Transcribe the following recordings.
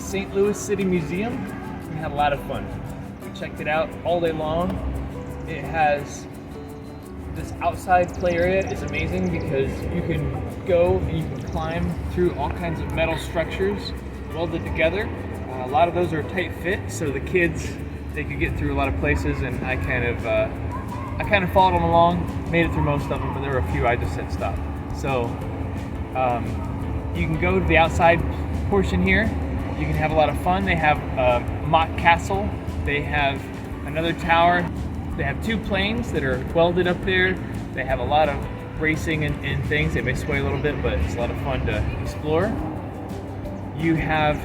St. Louis City Museum. We had a lot of fun. We checked it out all day long. It has this outside play area is amazing because you can go and you can climb through all kinds of metal structures welded together. A lot of those are tight fit, so the kids, they could get through a lot of places, and I kind of followed them along, made it through most of them, but there were a few I just said stop. So you can go to the outside portion here. You can have a lot of fun. They have mock castle. They have another tower. They have two planes that are welded up there. They have a lot of racing and things. They may sway a little bit, but it's a lot of fun to explore. You have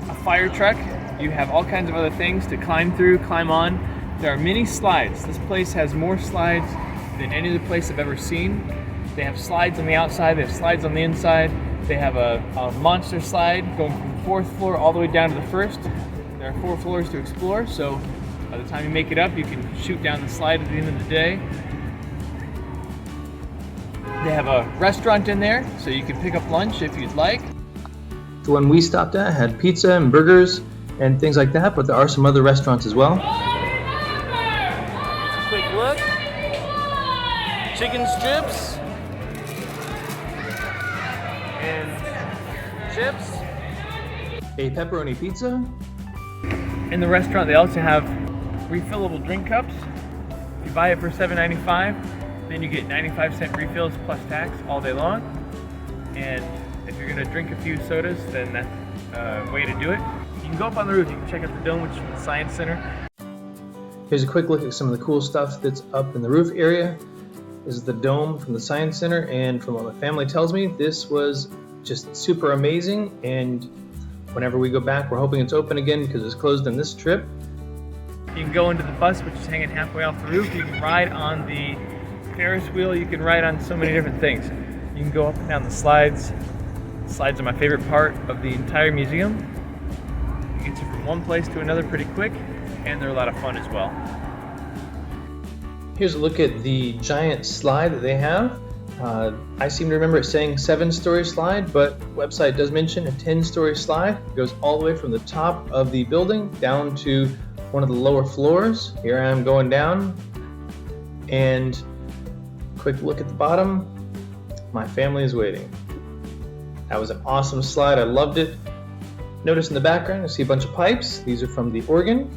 a fire truck. You have all kinds of other things to climb through, climb on. There are many slides. This place has more slides than any other place I've ever seen. They have slides on the outside. They have slides on the inside. They have a monster slide going from the 4th floor all the way down to the 1st. There are 4 floors to explore, so by the time you make it up, you can shoot down the slide at the end of the day. They have a restaurant in there, so you can pick up lunch if you'd like. The one we stopped at had pizza and burgers and things like that, but there are some other restaurants as well. Quick look. Chicken strips. And chips. A pepperoni pizza. In the restaurant, they also have refillable drink cups. If you buy it for $7.95, then you get 95-cent refills plus tax all day long. And if you're gonna drink a few sodas, then that's a way to do it. You can go up on the roof. You can check out the dome, which is from the Science Center. Here's a quick look at some of the cool stuff that's up in the roof area. This is the dome from the Science Center, and from what my family tells me, this was just super amazing, and whenever we go back, we're hoping it's open again because it's closed on this trip. You can go into the bus, which is hanging halfway off the roof. You can ride on the Ferris wheel. You can ride on so many different things. You can go up and down the slides. Slides are my favorite part of the entire museum. It gets you from one place to another pretty quick, and they're a lot of fun as well. Here's a look at the giant slide that they have. I seem to remember it saying 7-story slide, but the website does mention a 10-story slide. It goes all the way from the top of the building down to one of the lower floors. Here I am going down, and quick look at the bottom. My family is waiting. That was an awesome slide. I loved it. Notice in the background, you see a bunch of pipes. These are from the organ.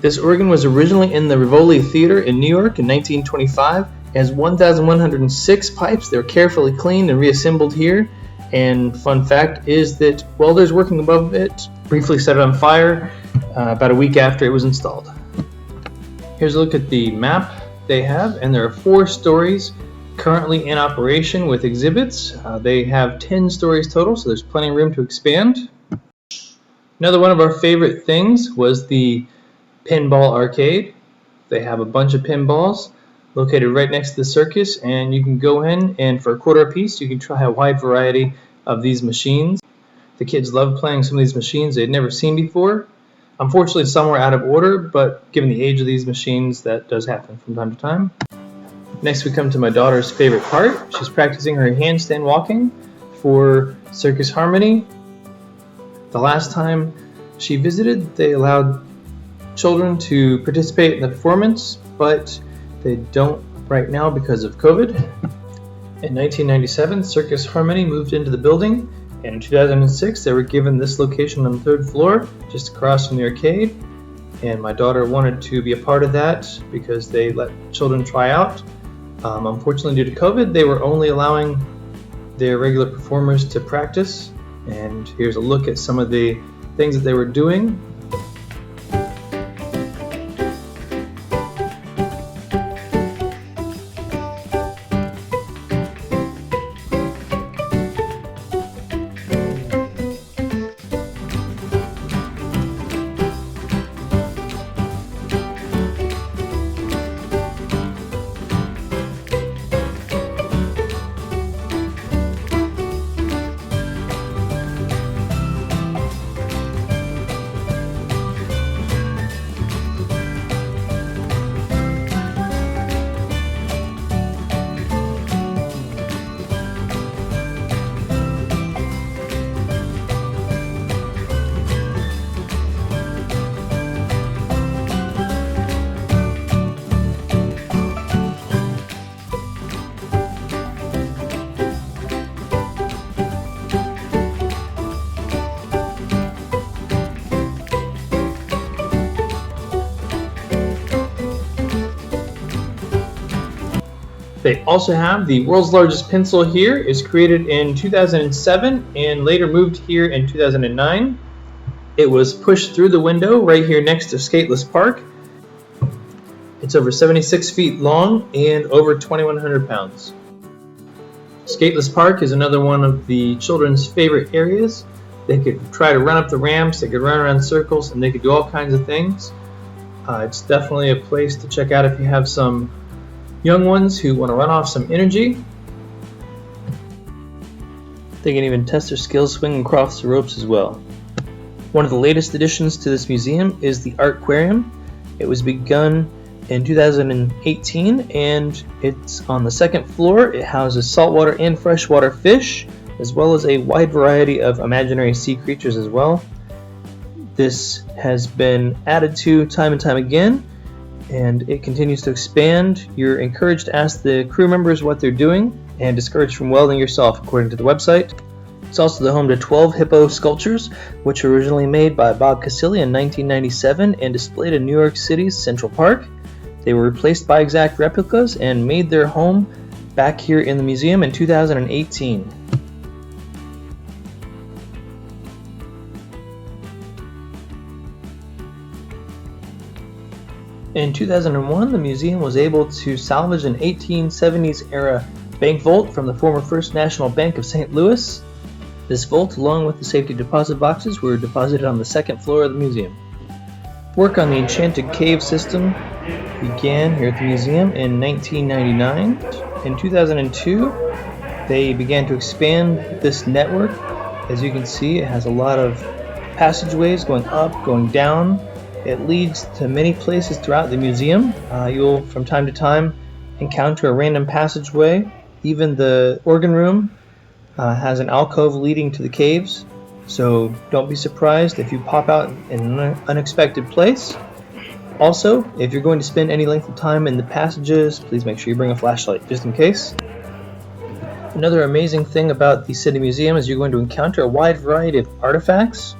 This organ was originally in the Rivoli Theater in New York in 1925. It has 1,106 pipes. They're carefully cleaned and reassembled here. And fun fact is that welders working above it briefly set it on fire about a week after it was installed. Here's a look at the map they have, and there are 4 stories currently in operation with exhibits. They have 10 stories total, so there's plenty of room to expand. Another one of our favorite things was the pinball arcade. They have a bunch of pinballs located right next to the circus, and you can go in and for $0.25 a piece you can try a wide variety of these machines. The kids love playing some of these machines they'd never seen before. Unfortunately, some were out of order, but given the age of these machines, that does happen from time to time. Next we come to my daughter's favorite part. She's practicing her handstand walking for Circus Harmony. The last time she visited, they allowed children to participate in the performance, but they don't right now because of COVID. In 1997, Circus Harmony moved into the building, and in 2006 they were given this location on the 3rd floor, just across from the arcade, and my daughter wanted to be a part of that because they let children try out. Unfortunately, due to COVID, they were only allowing their regular performers to practice, and here's a look at some of the things that they were doing. They also have the world's largest pencil here. Is created in 2007 and later moved here in 2009. It was pushed through the window right here next to Skateless Park. It's over 76 feet long and over 2,100 pounds. Skateless Park is another one of the children's favorite areas. They could try to run up the ramps, they could run around circles, and they could do all kinds of things. It's definitely a place to check out if you have some young ones who want to run off some energy. They can even test their skills swinging across the ropes as well. One of the latest additions to this museum is the Aquarium. It was begun in 2018 and it's on the second floor. It houses saltwater and freshwater fish, as well as a wide variety of imaginary sea creatures as well. This has been added to time and time again, and it continues to expand. You're encouraged to ask the crew members what they're doing and discouraged from welding yourself, according to the website. It's also the home to 12 hippo sculptures, which were originally made by Bob Cassilly in 1997 and displayed in New York City's Central Park. They were replaced by exact replicas and made their home back here in the museum in 2018. In 2001, the museum was able to salvage an 1870s era bank vault from the former First National Bank of St. Louis. This vault, along with the safety deposit boxes, were deposited on the second floor of the museum. Work on the Enchanted Cave system began here at the museum in 1999. In 2002, they began to expand this network. As you can see, it has a lot of passageways going up, going down. It leads to many places throughout the museum. You'll, from time to time, encounter a random passageway. Even the organ room has an alcove leading to the caves, so don't be surprised if you pop out in an unexpected place. Also, if you're going to spend any length of time in the passages, please make sure you bring a flashlight, just in case. Another amazing thing about the City Museum is you're going to encounter a wide variety of artifacts.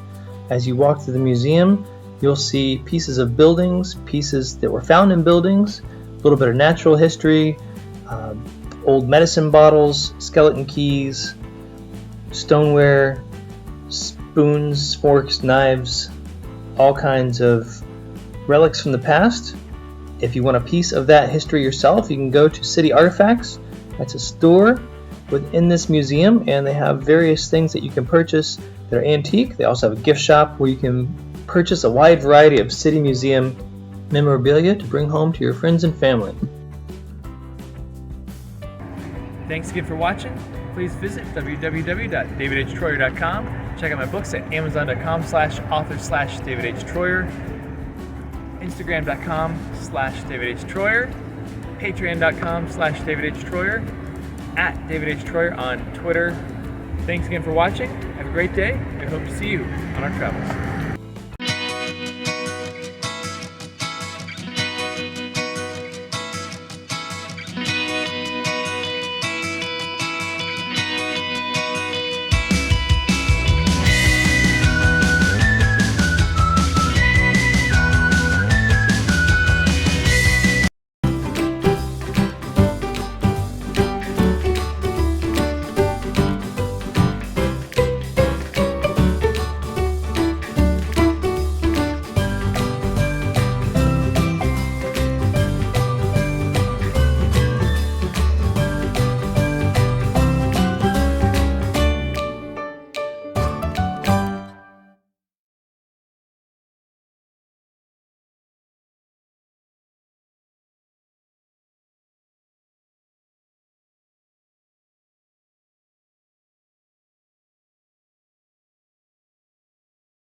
As you walk through the museum, you'll see pieces of buildings, pieces that were found in buildings, a little bit of natural history, old medicine bottles, skeleton keys, stoneware, spoons, forks, knives, all kinds of relics from the past. If you want a piece of that history yourself, you can go to City Artifacts. That's a store within this museum, and they have various things that you can purchase that are antique. They also have a gift shop where you can purchase a wide variety of City Museum memorabilia to bring home to your friends and family. Thanks again for watching. Please visit www.davidhtroyer.com. Check out my books at amazon.com/author/davidhtroyer, instagram.com/davidhtroyer, patreon.com/davidhtroyer, @davidhtroyer on Twitter. Thanks again for watching. Have a great day. I hope to see you on our travels.